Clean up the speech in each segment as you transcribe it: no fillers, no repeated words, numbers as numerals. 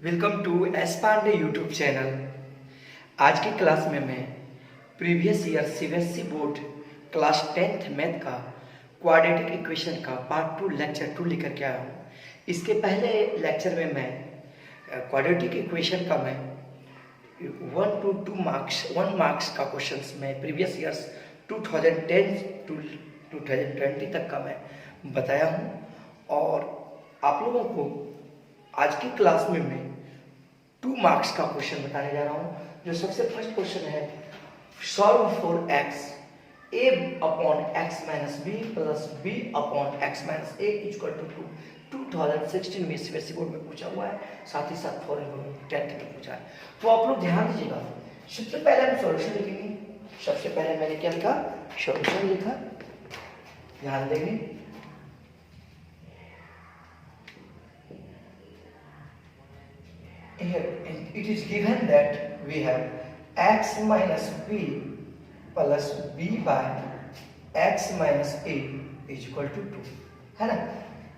Welcome to S Pandey YouTube channel. आज की class में मैं previous year CBSE board class 10th math का क्वाड्रेटिक इक्वेशन का पार्ट 2 लेक्चर 2 लेकर के आया हूँ। इसके पहले लेक्चर में मैं क्वाड्रेटिक इक्वेशन का मैं 1 to 2 मार्क्स 1 मार्क्स का क्वेश्चंस में प्रीवियस ईयर्स 2010 to 2020 तक का मैं बताया हूँ और आप लोगों को आज की क्लास में मैं 2 मार्क्स का क्वेश्चन बताने जा रहा हूं। जो सबसे फर्स्ट क्वेश्चन है, solve for x a upon x minus b plus b upon x minus a equal to 2016 में सीबीएसई बोर्ड में पूछा हुआ है, साथ ही साथ फॉरेन बोर्ड में 10th में पूछा है। तो आप लोग ध्यान दीजिएगा। सबसे पहले हम सॉल्यूशन लिखेंगे। सबसे पहले मैंने क्या लिखा? सॉल्यूशन लिखा। ध्यान देंगे। Here it is given that we have x minus b plus b by x minus a is equal to 2, है ना।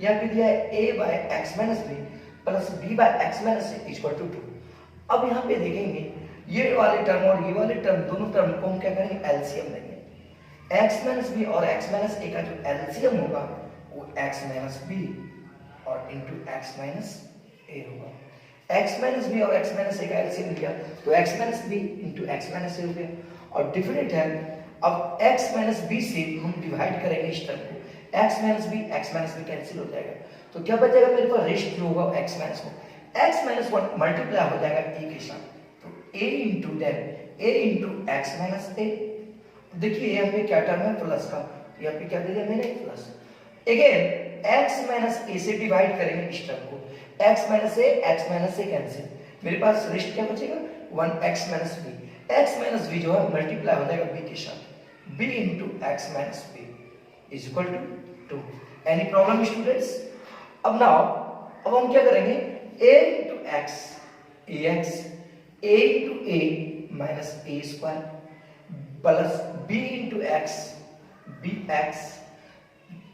यहाँ पे दिया है a by x minus b plus b by x minus a is equal to 2। अब यहाँ पे देखेंगे ये वाले टर्म और ये वाले टर्म, दोनों टर्म को हम क्या करेंगे? एलसीएम लेंगे। x minus b और x minus a का जो एलसीएम होगा वो x minus b और इंटू x minus a होगा। x माइनस बी और x माइनस ए का एलसीएम लिया तो x minus b into x minus a हो गया और डिफरेंट है। अब x माइनस बी से हम डिवाइड करेंगे इस टर्म को, x माइनस बी कैंसिल हो जाएगा तो क्या बचेगा मेरे पास? रेस्ट जो होगा x minus one, x minus one multiply हो जाएगा a के साथ, तो a into then a into x minus a. देखिए यहाँ पे क्या टर्म है? प्लस का, यहाँ पे क्या दे दिया मैंने? प्लस। अगेन x माइनस ए से डिवाइड करेंगे इस टर्म को, x माइनस ए कैंसिल, मेरे पास रेस्ट क्या बचेगा? 1x minus B. x minus B जो है मल्टीप्लाई हो जाएगा b के साथ, b into x minus B is equal to 2। Any problem students? अब हम क्या करेंगे? a into x ax, a into a minus a square plus b into X bx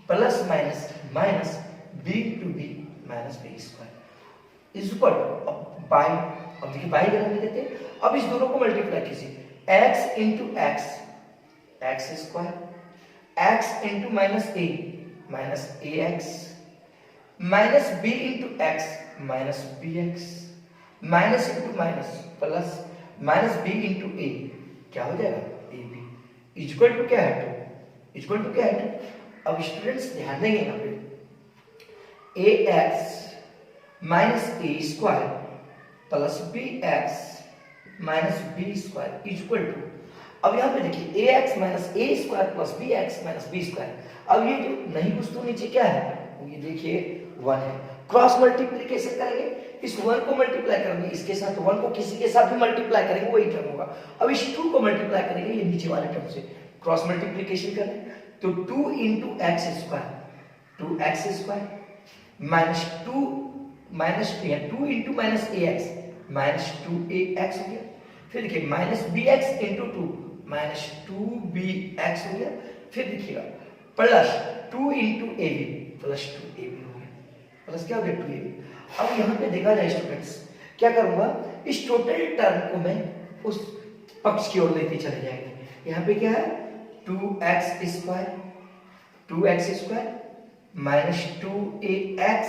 plus minus minus b into b minus b square is equal to, अब by, अब देखिए by करने देते हैं। अब इस दोनों को मल्टीप्लाई कीजिए, x into x x square x into minus a minus a x minus b into x minus B x minus into minus plus minus b into a क्या हो जाएगा? ए बी इक्वल टू क्या है? 2 equal to क्या है? 2। अब students ध्यान देंगे यहाँ पे a x minus a square plus b x minus b square equal to, अब यहाँ पे देखिए a x minus a square plus b x minus b square. अब ये जो नहीं कुछ तो नीचे क्या है? ये देखिए 1 है। क्रॉस मल्टीप्लिकेशन करेंगे, इस 1 को मल्टीप्लाई करेंगे इसके साथ, 1 को किसी के साथ भी मल्टीप्लाई करेंगे वही टर्म होगा। अब इस 2 को मल्टीप्लाई करेंगे ये नीचे वाले टर्म से, क्रॉस मल्टीप्लिकेशन करें तो 2 into x square 2x square minus 2 minus 2 into minus a x minus 2ax हो गया। फिर देखिए minus B x into 2 minus 2bx हो गया। फिर देखिएगा plus 2 into a b plus 2ab हो गया। प्लस क्या हो गया? 2ab। अब यहाँ पे देखा जाए स्टूडेंट्स, क्या करूंगा? इस टोटल टर्म को मैं उस पक्ष की ओर लेते चले जाएंगे। यहाँ पे क्या है? 2x square minus 2ax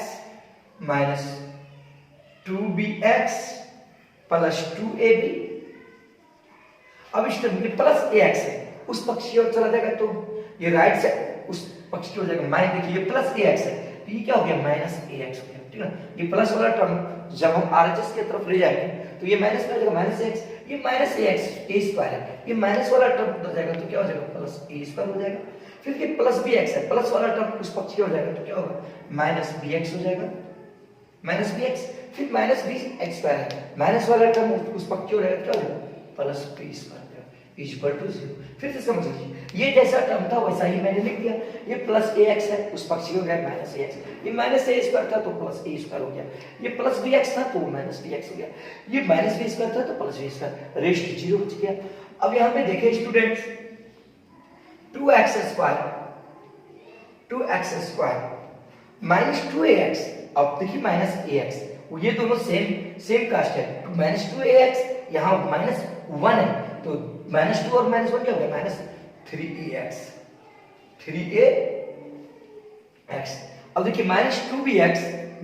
minus 2bx plus 2ab। अब इस टर्म में प्लस ax है, उस पक्ष की ओर चला जाएगा तो ये राइट साइड उस पक्ष की ओर जाएगा। माइनस देखिए ये प्लस ax है तो ये क्या हो गया? माइनस ax हो गया, ठीक है। ये प्लस वाला टर्म जब हम RHS की तरफ ले जाएंगे तो ये माइनस में हो जाएगा माइनस ax, ये माइनस ax a स्क्वायर है, ये माइनस वाला टर्म उधर जाएगा तो क्या हो जाएगा? प्लस a स्क्वायर हो जाएगा। फिर ये प्लस bx है, प्लस वाला टर्म उस पक्ष की ओर जाएगा तो क्या होगा? माइनस bx हो जाएगा, माइनस बी एक्स, फिर माइनस बी एक्स स्क्वायर है, माइनस वाला टर्म उस पक्ष की ओर जाएगा क्या होगा? Plus B square is equal to 0। फिर से समझ लीजिए ये जैसा टर्म था वैसा ही मैंने लिख दिया। ये प्लस ए एक्स है, उस पक्ष की ओर गया माइनस ए एक्स, ये माइनस ए स्क्वायर था तो प्लस ए स्क्वायर हो गया, ये प्लस बी एक्स था तो माइनस बी एक्स हो गया, ये माइनस बी स्क्वायर था तो प्लस बी स्क्वायर, रेस्ट 0 बच गया। अब यहाँ पे देखें students 2x square minus 2ax, अब देखिए माइनस ए एक्स ये दोनों सेम कास्ट है। तो माइनस 2ax यहाँ माइनस 1 है, तो माइनस 2 और माइनस 1 क्या हो गया, माइनस 3ax। अब देखिए माइनस 2bx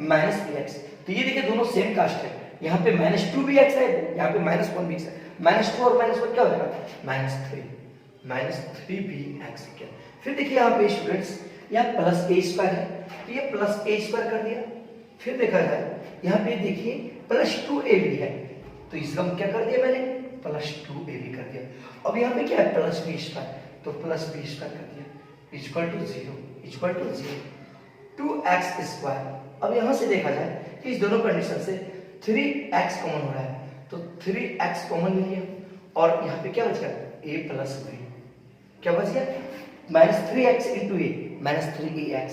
माइनस bx, तो ये देखिए दोनों सेम कास्ट है। यहाँ पे माइनस 2bx है, यहाँ पे माइनस 1bx है। माइनस 2 और माइनस 1 क्या हो जाएगा, माइनस 3bx। फिर देखिए यहाँ पे स्टूडेंट्स यहाँ प्लस a स्क्वायर है, तो ये प्लस a स्क्वायर कर दिया। फिर देखा जाए यहाँ पे देखिए प्लस 2ab है, तो इसका क्या कर दिया मैंने, प्लस 2ab कर दिया। अब यहाँ पे क्या है, प्लस b स्क्वायर, तो प्लस b स्क्वायर कर दिया, इक्वल टू 0 2x स्क्वायर। अब यहाँ से देखा जाए कि इस दोनों कंडीशन से 3x कॉमन हो रहा है, तो 3x कॉमन ले लिया और यहाँ पे क्या बच गया, a प्लस b, क्या बच गया, minus 3x into a minus 3ax,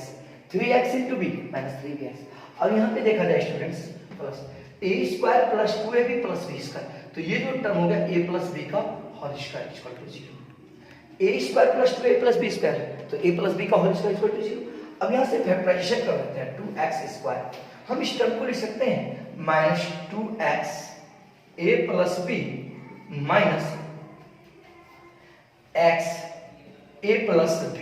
3x into b minus 3bx। अब यहाँ पे देखा जाए students plus a square plus 2ab plus b square, तो ये जो टर्म हो गया a प्लस b का whole square equal to 0। a square plus 2a plus b square, तो a प्लस b का होल स्क्वायर इक्वल टू 0। अब यहाँ से फैक्टराइजेशन कर लेते हैं 2x स्क्वायर, हम इस टर्म को लिख सकते हैं minus 2x a plus b minus x a plus b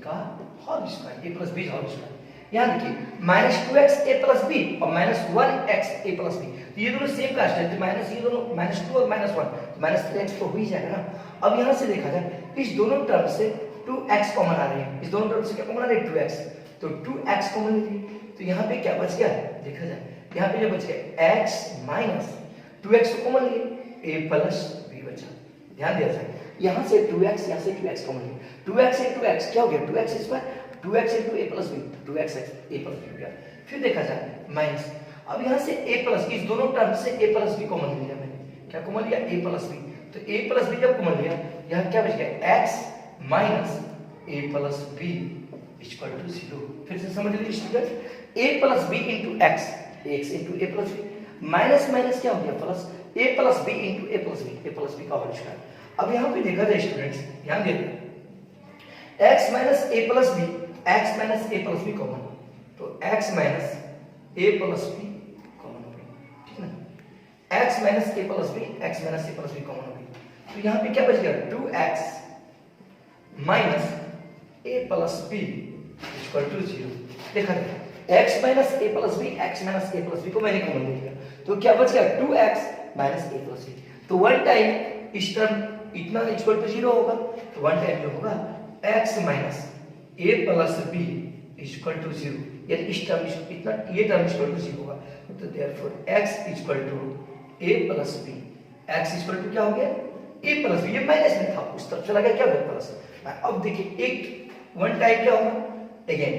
का whole square, a plus b whole square. यहाँ देखिए minus 2x a plus b और minus 1x a plus b, तो ये दोनों सेम कास्ट है, तो माइनस ये दोनों माइनस 2 और माइनस 1, तो माइनस 3x तो हो ही जाएगा ना। अब यहाँ से देखा जाए इस दोनों टर्म से 2x कॉमन आ रही है, इस दोनों टर्म से क्या कॉमन आ रही है, 2x, तो 2x कॉमन लीजिए, तो यहाँ पे क्या बच गया, देखा जाए यहाँ पे जो बच गया x माइनस 2x को कॉमन लिए a प्लस b बचा। ध्यान दिया जाए यहाँ से 2x यहाँ से 2x कॉमन लिए, 2x into x क्या हो गया, 2x square, 2x into a plus b, 2x a plus b हो गया। फिर देखा जाए माइनस, अब यहाँ से a प्लस, इस दोनों टर्म से a प्लस b कॉमन लिया मैंने, क्या कॉमन लिया, a प्लस b, तो a प्लस b जब कॉमन लिया यहाँ क्या बच गया, x minus a plus b equal to 0। फिर से समझ लीजिए student, a plus b into x, x into a plus b, minus minus क्या हो गया, plus a plus b into a plus b का होल स्क्वायर। अब यहाँ पे देखा जाए स्टूडेंट्स, ध्यान देना x minus a plus b, x minus a plus b common, तो x minus a plus b common हो गई, ठीक है ना, x minus a plus b, x minus a plus b common हो गई। तो यहाँ पे क्या बच गया, 2x minus a plus b equal to 0। देखा जाए x minus a plus b, x minus a plus b को मैंने कॉमन ले लिया, तो क्या बच गया, 2x minus a plus b, तो वन टाइम इस टर्म इतना इक्वल टू 0 होगा, तो वन टाइम जो होगा x minus a plus b equal to 0, यानी इस टर्म इतना ये टर्म इक्वल टू 0 होगा, तो therefore x equal to a plus b, x equal to क्या हो गया, a प्लस b, ये माइनस में था उस तरफ चला गया, क्या हो प्लस। अब देखिए एक वन टाइम क्या होगा, अगेन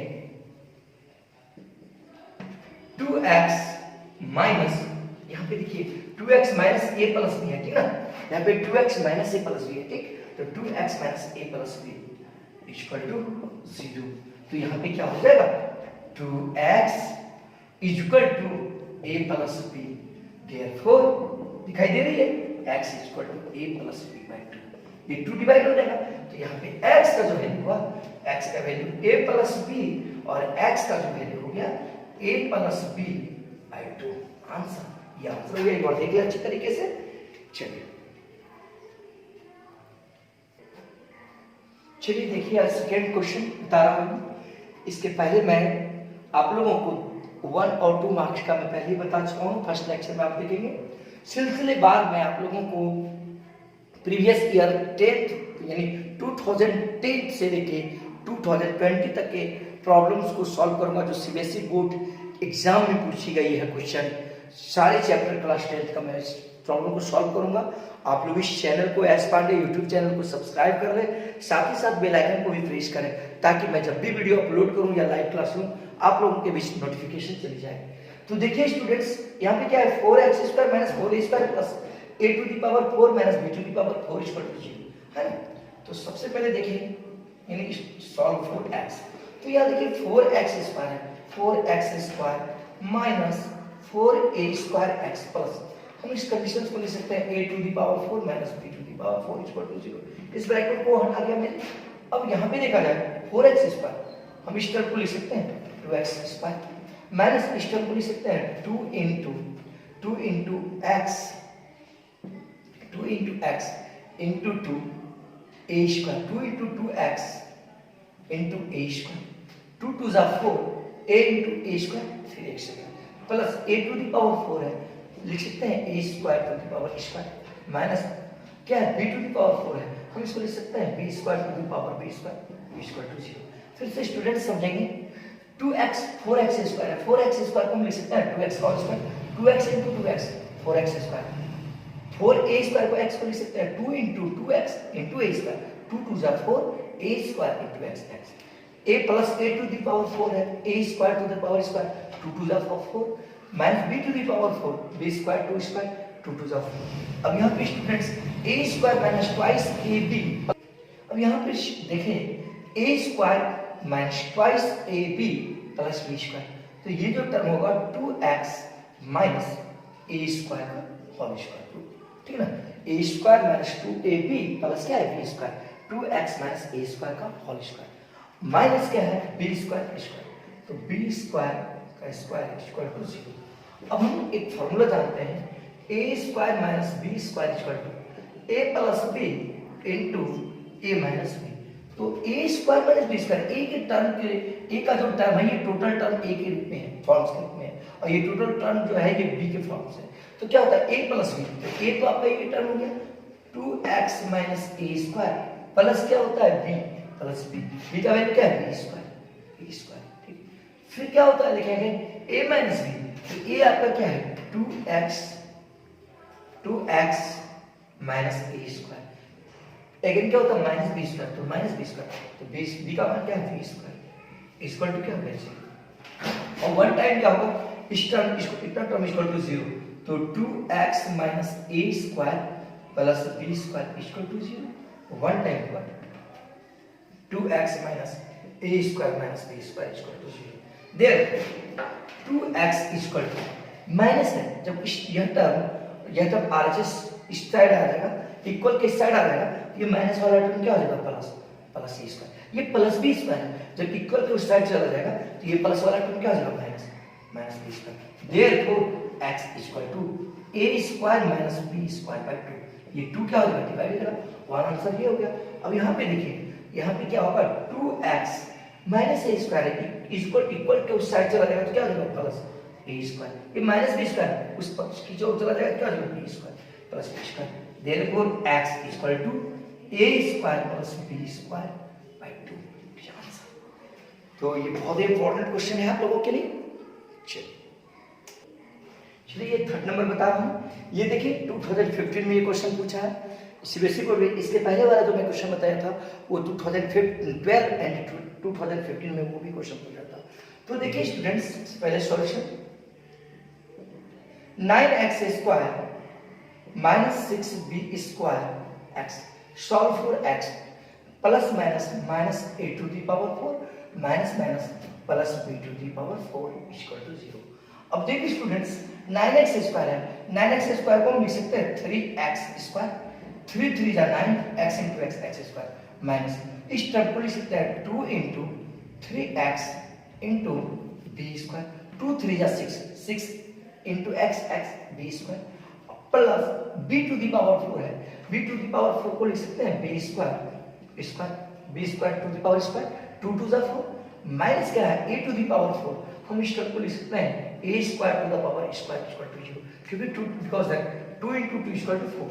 2x माइनस, यहाँ पे देखिए 2x minus a plus b है, ठीक ना, यहाँ पे 2x minus a plus b है, ठीक, तो 2x minus a plus b equal to 0। तो यहाँ पे क्या हो जाएगा, 2x equal to a plus b, therefore दिखाई दे रही है x equal to a plus b by 2, ये 2 डिवाइड हो जाएगा, तो यहाँ पे x का जो वैल्यू हुआ, x का वैल्यू a प्लस b और x का जो वैल्यू हो गया a plus b by 2, answer, ये आंसर हो गया। एक बार देख लिया अच्छी तरीके से, चलिए देखिए आज सेकेंड क्वेश्चन बता रहा हूं। इसके पहले मैं आप लोगों को 1 और 2 मार्क्स का मैं पहले ही बता चुका हूं, फर्स्ट लेक्चर में आप देखेंगे। सिलसिलेवार मैं आप लोगों को प्रीवियस ईयर 10th यानी 2010 से लेके 2020 तक के प्रॉब्लम्स को सॉल्व करूंगा, जो सीबीएसई बोर्ड एग्जाम में पूछी गई है क्वेश्चन, सारे चैप्टर क्लास 10th का मैं प्रॉब्लम को सॉल्व करूंगा। आप लोग इस चैनल को एस पांडे यूट्यूब चैनल को सब्सक्राइब कर लें, साथ ही साथ बेल आइकन को भी प्रेस करें, ताकि मैं जब भी वीडियो अपलोड करूं या लाइव क्लास लूं आप लोगों के बीच नोटिफिकेशन चली जाए। तो देखिए स्टूडेंट्स, यहाँ पे क्या है, 4x square minus 4a square plus a to the power 4 minus b to the power 4 equal to 0 है ना। तो सबसे पहले देखिए यानी सॉल्व 4x, तो यहाँ देखिए 4x स्क्वायर है, 4x square minus 4a square x plus, हम इस कंडीशंस को लिख सकते हैं a to the power 4 minus b to the power 4 equal to 0। इस ब्रैकेट को हटा दिया मैंने। अब यहाँ पे देखा जाए 4x स्क्वायर, हम इस टर्म को लिख सकते हैं 2x स्क्वायर माइनस इस टर्म को लिख सकते हैं 2 इंटू एक्स इंटू 2 ए स्क्वायर, 2 इंटू 2x इंटू ए स्क्वायर, 2 2 जा 4 a इंटू ए स्क्वायर फिर एक second plus a to the power 4 है, लिख सकते हैं a square to the power square minus क्या है b टू द पावर 4 है, हम इसको लिख सकते हैं b square to the power b square to 0। फिर से स्टूडेंट समझेंगे 2x 4x स्क्वायर है, 4x स्क्वायर को हम लिख सकते हैं 2x whole square, 2x into 2x 4x square, 4a square को x को लिख सकते हैं 2 into 2x into a square, 2 2 जा 4 a square into x, a plus a to the power 4 है, a square to the power square, 2 2 जा 4 minus b to the power 4 b square 2 square 2 2 जा 4। अब यहाँ पे students a square minus twice ab, अब यहाँ पे देखें a square minus twice ab plus b square, तो ये जो टर्म होगा 2x माइनस a स्क्वायर का होल स्क्वायर, ठीक है ना, a square minus 2ab plus क्या है b square 2x minus a square का होल स्क्वायर माइनस क्या है b स्क्वायर स्क्वायर, तो b स्क्वायर का स्क्वायर इक्वल टू 0। अब हम एक फॉर्मूला जानते हैं a square minus b square equal to a plus b into a minus b, तो a square minus b square a के टर्म के a का जो टर्म है ये टोटल टर्म a के रूप में है, फॉर्म्स के रूप में है, और ये टोटल टर्म जो है ये b के फॉर्म से, तो क्या होता है a प्लस b, तो a तो आपका ये टर्म हो गया 2x minus a square plus क्या होता है b प्लस b का वैल्यू क्या है b स्क्वायर, ठीक। फिर क्या होता है लिखेंगे a माइनस b, तो a आपका क्या है 2x minus a square, again क्या होता है माइनस b स्क्वायर, तो माइनस b स्क्वायर, तो b का मान क्या है b स्क्वायर इक्वल टू क्या होगा, और वन टाइम क्या होगा इस टर्म इसको इतना टर्म इक्वल टू 0, तो 2x minus a square plus b square equal to 0, one time होगा 2x minus a square minus b square equal to 0। There 2x equal to minus है, जब यह टर्म RHS इस side आ जाएगा, equal के side आ जाएगा, ये माइनस वाला टर्म क्या हो जाएगा प्लस a स्क्वायर, ये प्लस b स्क्वायर है, जब इक्वल के उस साइड चला जाएगा तो ये प्लस वाला टर्म क्या हो जाएगा minus b square. Therefore x equal to a square minus b square by 2, ये 2 क्या हो जाएगा डिवाइड हो जाएगा, वन आंसर ये हो गया। अब यहाँ पे देखिए यहाँ पे क्या होगा 2x minus a square equal के उस साइड चला जाएगा तो क्या हो जाएगा प्लस a स्क्वायर, ये माइनस b स्क्वायर उस पक्ष की ओर चला जाएगा क्या हो जाएगा b square plus b square. Therefore x equal to a square plus b square by 2, तो ये बहुत ही इंपॉर्टेंट क्वेश्चन है आप लोगों के लिए। चलिए ये थर्ड नंबर बता रहा हूँ, ये देखिए 2015 में ये क्वेश्चन पूछा है सीबीएसई बोर्ड में, इसके पहले वाला जो मैं क्वेश्चन बताया था वो 2012 एंड 2015 में वो भी क्वेश्चन पूछा था। तो देखिए स्टूडेंट्स पहले solution 9x square minus 6b square x solve for x plus minus a to the power 4 minus plus b to the power 4 equal to 0। अब देखिए स्टूडेंट्स 9x स्क्वायर है, 9x स्क्वायर को हम लिख सकते हैं 3x स्क्वायर, 3 3 जा 9 x into x square minus इस टर्म को लिख सकते हैं 2 into 3x into b square, 2 3 जा 6 into x b square plus b to the power 4 है, b टू द पावर 4 को लिख सकते हैं b square b square to the power square 2 2 जा 4 माइनस क्या है a टू द पावर 4, हम इस टर्म को लिख सकते हैं a square to the power square equal to 0, क्योंकि 2 because that 2 into 2 equal to 4।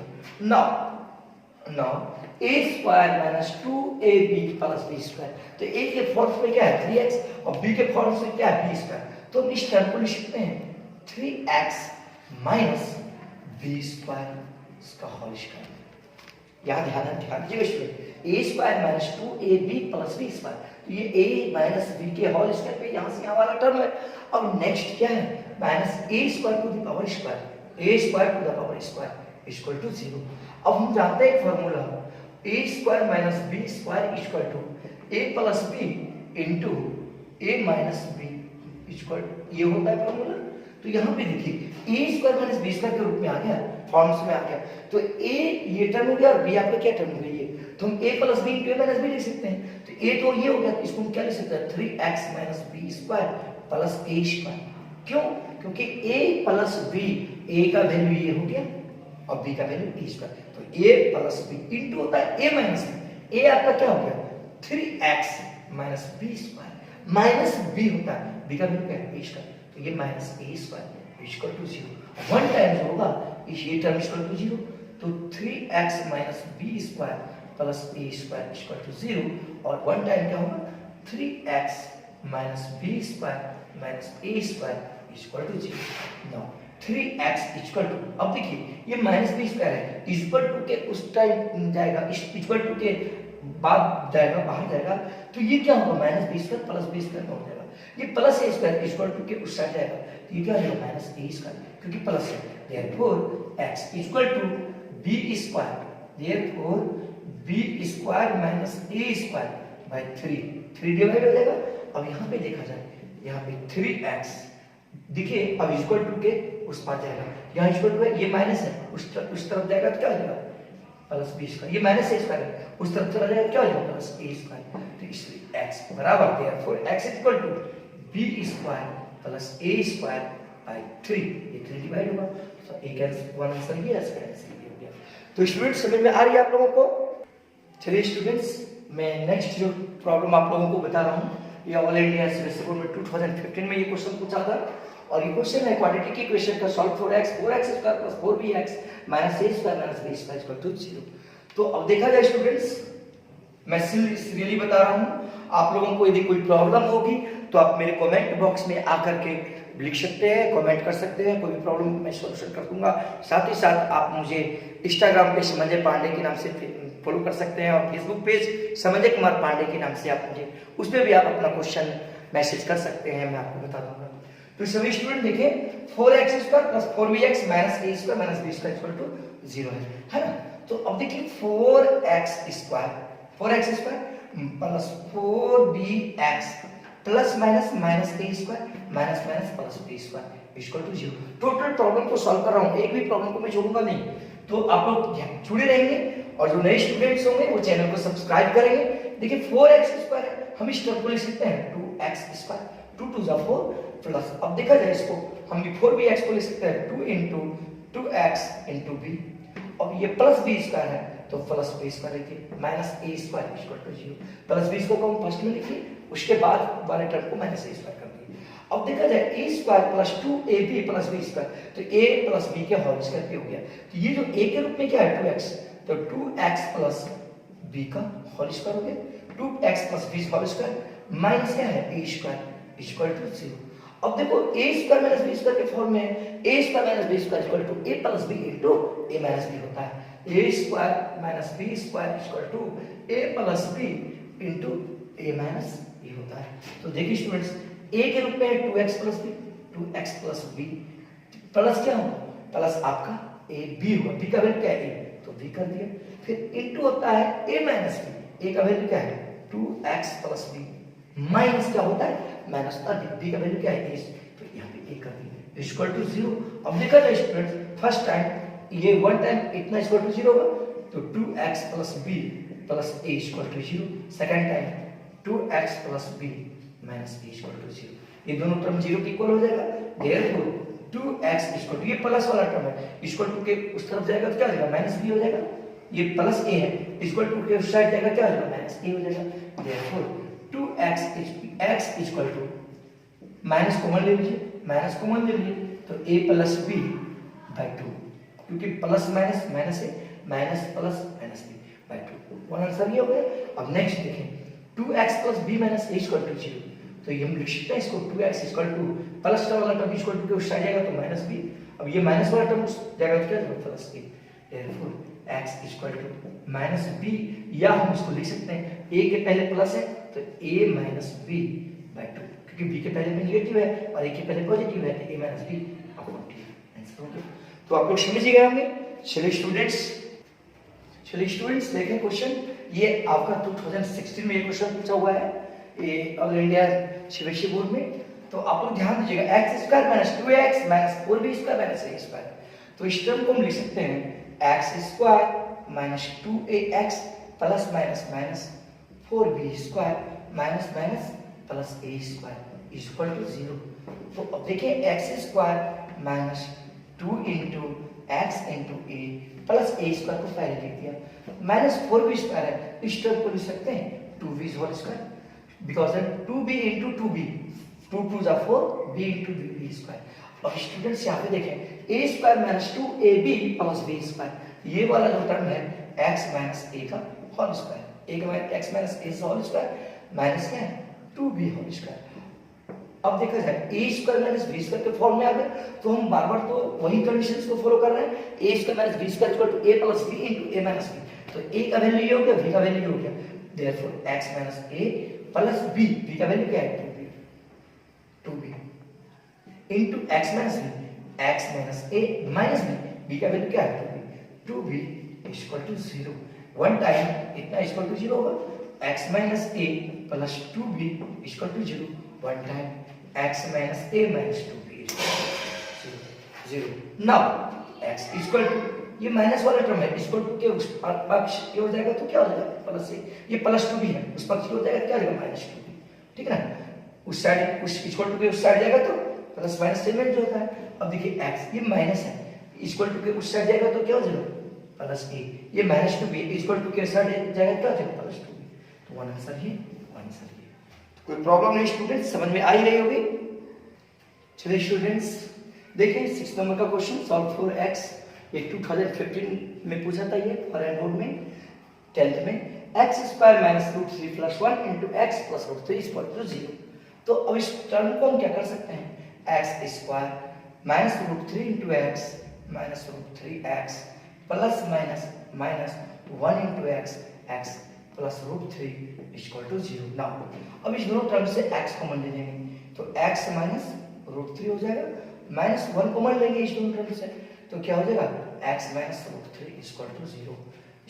Now a square minus 2ab plus b square, तो a के फॉर्म में क्या है 3x और b के फॉर्म में क्या है b स्क्वायर, तो हम इस टर्म को लिख सकते हैं 3x माइनस b स्क्वायर इसका होल स्क्वायर। यहाँ ध्यान दीजिएगा student, a square minus 2ab plus b square, तो ये a माइनस b के होल स्क्वायर पे यहाँ से यहाँ वाला टर्म है। अब नेक्स्ट क्या है minus a square to the power square, a square to the power square equal to 0। अब हम जानते हैं formula a square minus b square equal to a plus b into a minus b equal, ये होता है formula. तो यहाँ पे देखिए a square minus b square के रूप में आ गया, फॉर्म्स में आ गया, तो a ये टर्म हो गया और b आपका क्या टर्म हो गया ये, तो हम a plus b into a minus b लिख सकते हैं। तो a तो ये हो गया, इसको हम क्या लिख सकते हैं 3x minus b square plus a square. क्यों? क्योंकि ए प्लस बी, ए का वैल्यू ये हो गया और बी का वैल्यू ए स्क्वायर, तो ए प्लस बी इंटू होता है ए माइनस बी। ए आपका क्या हो गया 3x minus b square, minus b होता है, बी का वैल्यू क्या है ए स्क्वायर, तो ये minus a square equal to 0। One time जो होगा इस ये टर्म इक्वल टू 0, तो 3x minus b square plus a square equal to 0, और वन टाइम क्या होगा 3x minus b square minus a square equal to 0। Now 3x equal to, अब देखिए ये माइनस बी स्क्वायर है, इक्वल टू के उस टाइम जाएगा, इक्वल टू के बाद जाएगा, बाहर जाएगा, तो ये क्या होगा minus b square plus B square हो जाएगा। ये plus a square equal to के उस साइड जाएगा, तो ये क्या हो जाएगा माइनस ए स्क्वायर, क्योंकि प्लस है। Therefore x equal to b square, therefore b square minus a square by 3 divide हो जाएगा। अब यहाँ पे देखा जाए, यहाँ पे 3x देखिए, अब इक्वल टू के उस पार जाएगा, यहाँ इक्वल टू है, ये माइनस है, उस तरफ जाएगा तो क्या हो जाएगा प्लस बी स्क्वायर, ये माइनस ए स्क्वायर है, उस तरफ चला जाएगा क्या हो जाएगा प्लस ए स्क्वायर, तो इसलिए x बराबर therefore x equal to b square plus a square by 3, ये 3 डिवाइड होगा, तो एक आंसर ये, इसका आंसर ये हो गया। तो स्टूडेंट्स समझ में आ रही है आप लोगों को? चलिए स्टूडेंट्स, मैं नेक्स्ट जो प्रॉब्लम आप लोगों को बता रहा हूँ, ये ऑल इंडिया सिलेबस बोर्ड में 2015 में ये क्वेश्चन पूछा था, और ये क्वेश्चन है क्वाड्रेटिक इक्वेशन का solve for x 4x square plus 4bx minus a square minus b square equal to 0। तो अब देखा जाए स्टूडेंट्स, मैं सीरियसली बता रहा हूँ, आप लोगों को यदि कोई प्रॉब्लम होगी तो आप मेरे कमेंट बॉक्स में आकर के लिख सकते हैं, कमेंट कर सकते हैं, कोई भी प्रॉब्लम मैं सॉल्यूशन कर दूंगा। साथ ही साथ आप मुझे इंस्टाग्राम पे समंजय पांडे के नाम से फॉलो कर सकते हैं, और फेसबुक पेज समंजय कुमार पांडे के नाम से आप मुझे उस पर भी आप अपना क्वेश्चन मैसेज कर सकते हैं, मैं आपको बता दूंगा। तो सभी स्टूडेंट देखें 4x square plus 4bx minus a square minus b square equal to 0 है ना। तो अब देखिए 4x square plus 4bx plus minus minus a square minus minus plus b square equal to 0। Total problem को solve कर रहा हूँ, एक भी प्रॉब्लम को मैं छोड़ूंगा नहीं, तो आप लोग जुड़े रहेंगे, और जो नए स्टूडेंट्स होंगे वो चैनल को सब्सक्राइब करेंगे। देखिए 4x स्क्वायर है, हम इस टर्म को लिख सकते हैं 2x स्क्वायर, 2 2 जा 4 प्लस, अब देखा जाए इसको हम 4bx को लिख सकते हैं 2 इंटू 2x इंटू b, अब ये प्लस b स्क्वायर है तो प्लस b स्क्वायर लिखिए minus a square equal to 0, plus b square को हम फर्स्ट में लिखिए, उसके बाद वाले टर्म को माइनस a स्क्वायर कर दिए। अब देखा जाए a square plus 2ab plus b square, तो a प्लस b के होल स्क्वायर पे हो गया, तो ये जो a के रूप में क्या है 2x, तो 2x प्लस b का होल स्क्वायर हो गया, 2x plus b whole square minus क्या है a स्क्वायर इक्वल टू 0। अब देखो a square minus b square के फॉर्म में a square minus b square equal to a plus b into a minus b होता है, a square minus b square equal to a plus b into a minus b होता है। तो देखिए students, a के रूप में है 2x plus b, 2x plus b plus क्या होगा प्लस आपका a b होगा, b का वैल्यू क्या है a, तो b कर दिया, फिर इनटू होता है a माइनस b, a का वैल्यू क्या है 2x प्लस b माइनस क्या होता है माइनस b का वैल्यू क्या है a, तो यहाँ पे a कर दिया इक्वल टू 0। अब देखा जाए स्टूडेंट्स, फर्स्ट टाइम ये वन टाइम इतना इक्वल टू 0 होगा, तो 2x plus b plus a equal to 0, second time 2x plus b minus a equal to 0, ये दोनों टर्म 0 के इक्वल हो जाएगा। देयरफॉर 2x इक्वल टू, ये प्लस वाला टर्म है, इक्वल टू के उस तरफ जाएगा तो क्या हो जाएगा माइनस b हो जाएगा, ये प्लस a है, इक्वल टू के उस साइड जाएगा क्या हो जाएगा माइनस a हो जाएगा। Therefore 2x equal to minus common ले लीजिए, माइनस कॉमन ले लीजिए, तो a प्लस b बाय 2, क्योंकि प्लस माइनस माइनस है, minus plus minus b by 2, one answer ये हो गया। अब नेक्स्ट देखें 2x plus b minus a equal to 0, तो ये हम लिख सकते हैं इसको 2x इक्वल टू प्लस वाला टर्म इक्वल टू के उस साइड जाएगा तो माइनस b, अब ये माइनस वाला टर्म उस जाएगा तो क्या होगा plus a, therefore x equal to minus b, या हम इसको लिख सकते हैं a के पहले प्लस है तो a माइनस b बाय 2, क्योंकि b के पहले में नेगेटिव है और a के पहले पॉजिटिव है, तो a minus b upon t answer हो गया। तो आप लोग समझ गए होंगे। चलिए स्टूडेंट्स देखें क्वेश्चन, ये आपका 2016 में ये क्वेश्चन पूछा हुआ है, ये ऑल इंडिया सीबीएसई बोर्ड में। तो आप लोग ध्यान दीजिएगा, x square minus 2x minus 4b square minus a square, तो इस टर्म को हम लिख सकते हैं x square minus 2ax plus minus minus 4b square minus minus plus a square equal to 0। तो अब देखिए x square minus 2 into x into a plus a square को पहले लिख दिया, माइनस 4b स्क्वायर है, इस टर्म को लिख सकते हैं 2b whole square, because 2b into 2b, 2 2 जा 4, b इंटू b स्क्वायर। अब स्टूडेंट्स यहाँ पे देखें a square minus 2ab plus b square, ये वाला जो टर्म है x माइनस a का whole square, x minus a whole square minus क्या है 2b होल स्क्वायर। अब देखा जाए a square minus b square के फॉर्म में आ गए, तो हम बार बार तो वही कंडीशंस को फॉलो कर रहे हैं, a square minus b square equal to a plus b into a minus b. तो ए का वैल्यू ये हो गया, बी का वैल्यू ये हो गया, therefore x minus a plus b, b का वैल्यू क्या है 2b into x minus b, x minus a minus b, b का वैल्यू क्या है 2b equal to 0। One time इतना इक्वल टू 0 होगा, x minus a plus 2b equal to 0, one time x minus a minus 2b is 0। Now x equal to, ये minus वाला term है, equal to के उस पक्ष ये हो जाएगा तो क्या हो जाएगा प्लस से, ये प्लस 2b है, उस पक्ष हो जाएगा क्या हो जाएगा माइनस 2b, ठीक है ना। उस साइड उस इक्वल टू के उस साइड जाएगा तो प्लस माइनस सेगमेंट जो होता है। अब देखिए x ये माइनस है, इक्वल टू के उस साइड जाएगा तो क्या हो जाएगा प्लस a, ये माइनस 2b इक्वल टू के साइड जाएगा क्या हो जाएगा प्लस 2b। तो वन आंसर ये, वन आंसर ये। कोई प्रॉब्लम नहीं स्टूडेंट्स, समझ में आ ही रही होगी। चलिए स्टूडेंट्स देखें 6 नंबर का क्वेश्चन, सॉल्व फॉर x, ये 2015 में पूछा था, ये फॉरेन बोर्ड में 10th में, x स्क्वायर माइनस रूट 3 प्लस 1 into x plus root 3 equal to 0। तो अब इस टर्म को हम क्या कर सकते हैं, x square minus root 3 into x minus root 3x plus minus minus 1 into x plus root 3 equal to 0। Now अब इस दोनों टर्म से x कॉमन ले लेंगे, तो x माइनस रूट 3 हो जाएगा, माइनस 1 कॉमन लेंगे इस दोनों टर्म से, तो क्या हो जाएगा x minus root 3 equal to 0।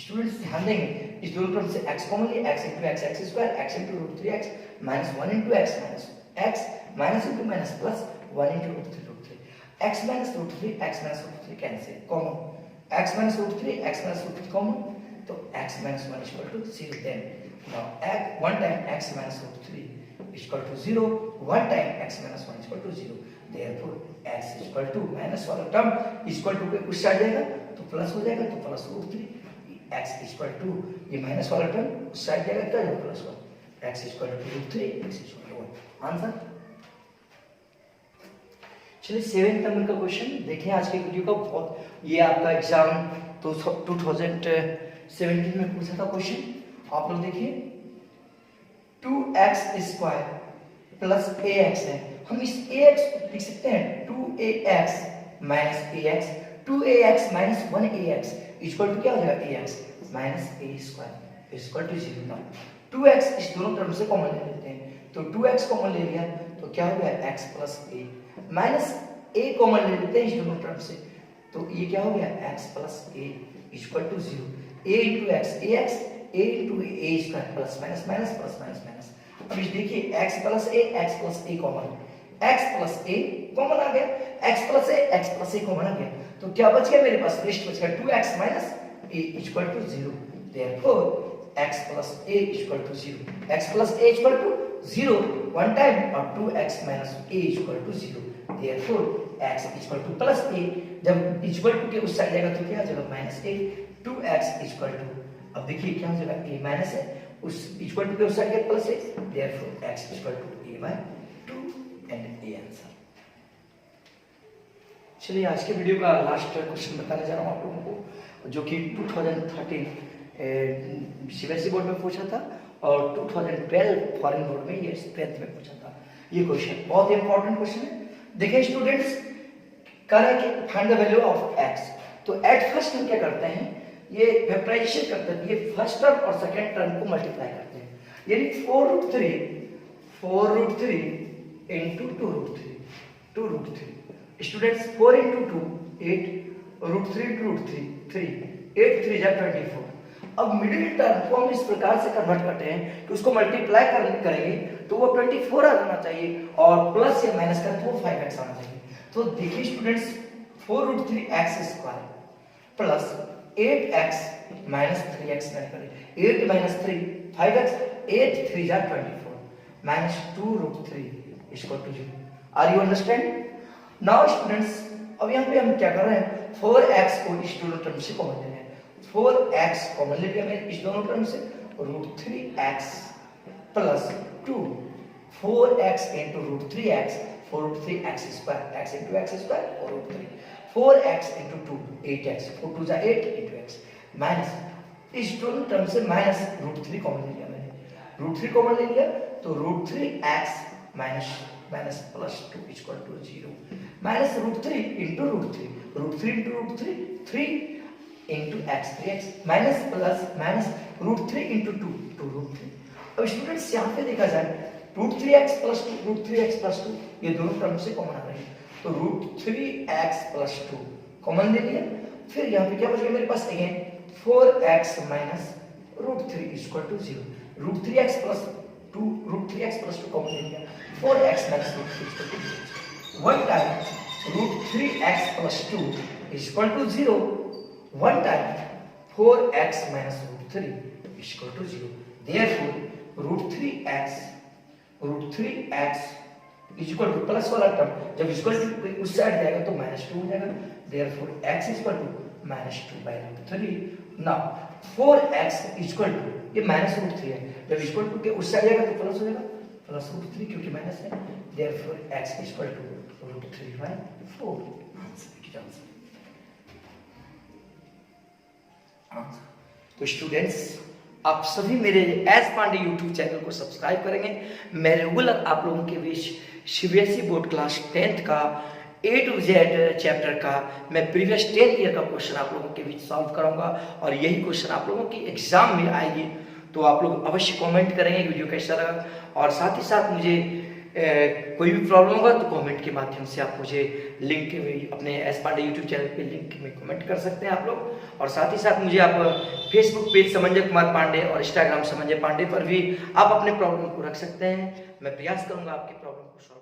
Students ध्यान देंगे, इस दोनों टर्म से x कॉमन लिए, x into x square, x into root 3x minus 1 into x minus x minus into minus plus 1 into root 3, x minus root 3 x minus root 3 cancel, common x minus root 3 x minus root 3 common, तो x minus 1 equal to 0। Then now one time x minus root 3 equal to 0, one time x minus 1 equal to 0, therefore x equal to minus वाला term equal to के उस side जाएगा तो plus हो जाएगा, तो plus root 3, x equal to ये minus वाला टर्म उस साइड जाएगा क्या जाएगा plus 1, x equal to root 3 x equal to 1। Answer. चलिए 7th नंबर का क्वेश्चन देखिए, आज के वीडियो का बहुत, ये आपका एग्जाम तो 2017 में पूछा था क्वेश्चन, आप लोग देखिए 2x स्क्वायर प्लस ax है, हम इस ax को लिख सकते हैं 2ax minus ax, 2ax minus 1ax equal to क्या हो जाएगा ax minus a square equal to 0। ना 2x इस दोनों टर्म से कॉमन ले लेते हैं, तो 2x कॉमन ले लिया तो क्या हो गया x plus a, minus a common ले लेते हैं इस दोनों टर्म से, तो ये क्या हो गया x plus a equal to 0, a into x ax, a into a square plus minus minus plus minus minus. अब इस देखिए x plus a common, x plus a common आ गया, x प्लस a कॉमन आ गया, तो क्या बच गया मेरे पास, रेस्ट बच गया 2x minus a equal to 0, therefore x plus a equal to 0, x plus a equal to 0 one time और 2x minus a equal to 0, therefore x equal to plus a, जब इक्वल टू के उस side जाएगा तो क्या आ जाएगा minus a, 2x equal to, अब देखिए क्या हो जाएगा a माइनस है, उस इक्वल टू के उस साइड के प्लस है, therefore x equal to a by 2 and a answer. चलिए आज के वीडियो का लास्ट क्वेश्चन बताने जा रहा हूँ आप लोगों को, जो कि 2013 सीबीएसई बोर्ड में पूछा था और 2012 फॉरेन बोर्ड में ये 10th में पूछा था। ये क्वेश्चन बहुत इंपॉर्टेंट क्वेश्चन है। देखिए स्टूडेंट्स, कह रहा है कि find the value of x, तो एट फर्स्ट हम क्या करते हैं, ये फैक्टराइजेशन करते हैं, ये फर्स्ट टर्म और सेकंड टर्म को मल्टीप्लाई करते हैं, यानी 4 root 3 into 2 root 3 students, 4 into 2 8, root 3 into root 3 8 3 जा 24। अब मिडिल टर्म को हम इस प्रकार से कन्वर्ट करते हैं कि उसको मल्टीप्लाई करेंगे तो वो 24 आ जाना चाहिए, और प्लस या माइनस करें तो वो 5x आना चाहिए। तो देखिए students, 4 root 3 x square plus 8x minus 3x करें, 8 माइनस 3 5x, 8 3 जा 24 minus 2 root 3 equal to 0। Are you understand? Now students, अब यहाँ पे हम क्या कर रहे हैं, 4x को इस दोनों टर्म से कॉमन ले रहे हैं। 4x कॉमन ले लिया मैंने इस दोनों टर्म से, √3x plus 2, 4x into √3x, 4√3x square, x into x square और √3, 4x into 2 8x, 4 2 8 into x minus इस दोनों टर्म से माइनस √3 कॉमन ले लिया मैंने, √3 कॉमन ले लिया तो √3x minus plus 2 equal to 0, minus √3 into √3, √3 into √3 3 into x 3x minus plus minus √3 into 2 √3। अब स्टूडेंट्स यहाँ पे देखा जाए √3x प्लस 2 √3x प्लस 2 ये दोनों टर्म से कॉमन आ रही है, तो √3x प्लस 2 कॉमन ले लिया। फिर यहाँ पे क्या बच गया मेरे पास again 4x minus √3 equal to 0, √3x plus 2 √3x plus 2 common ले लिया, 4x minus √3 equal to 0। One time √3x plus 2 equal to 0, one time 4x minus √3 equal to 0। Therefore √3x equal to plus वाला term जब equal to उस side जाएगा तो -2 हो जाएगा, therefore x equal to -2/√3। Now 4x equal to ये -√3 है, जब इक्वल टू के उस साइड जाएगा तो प्लस हो जाएगा, प्लस √3 क्योंकि माइनस है, देयरफॉर x इक्वल टू √3/4। तो स्टूडेंट्स, आप सभी मेरे एस पांडे यूट्यूब चैनल को सब्सक्राइब करेंगे। मैं रेगुलर आप लोगों के बीच सीबीएसई बोर्ड क्लास 10th का A to Z चैप्टर का मैं प्रीवियस 10 ईयर का क्वेश्चन आप लोगों के बीच सॉल्व कराऊंगा और यही क्वेश्चन आप लोगों की एग्जाम में आएगी। तो आप लोग अवश्य कमेंट करेंगे वीडियो कैसा लगा, और साथ ही साथ मुझे कोई भी प्रॉब्लम होगा तो कमेंट के माध्यम से आप मुझे लिंक में अपने एस पांडे यूट्यूब चैनल पे लिंक में कमेंट कर सकते हैं आप लोग, और साथ ही साथ मुझे आप फेसबुक पेज समंजय कुमार पांडे और इंस्टाग्राम समंजय पांडे पर भी आप अपने प्रॉब्लम को रख सकते हैं। मैं प्रयास करूंगा आपकी प्रॉब्लम को सॉल्व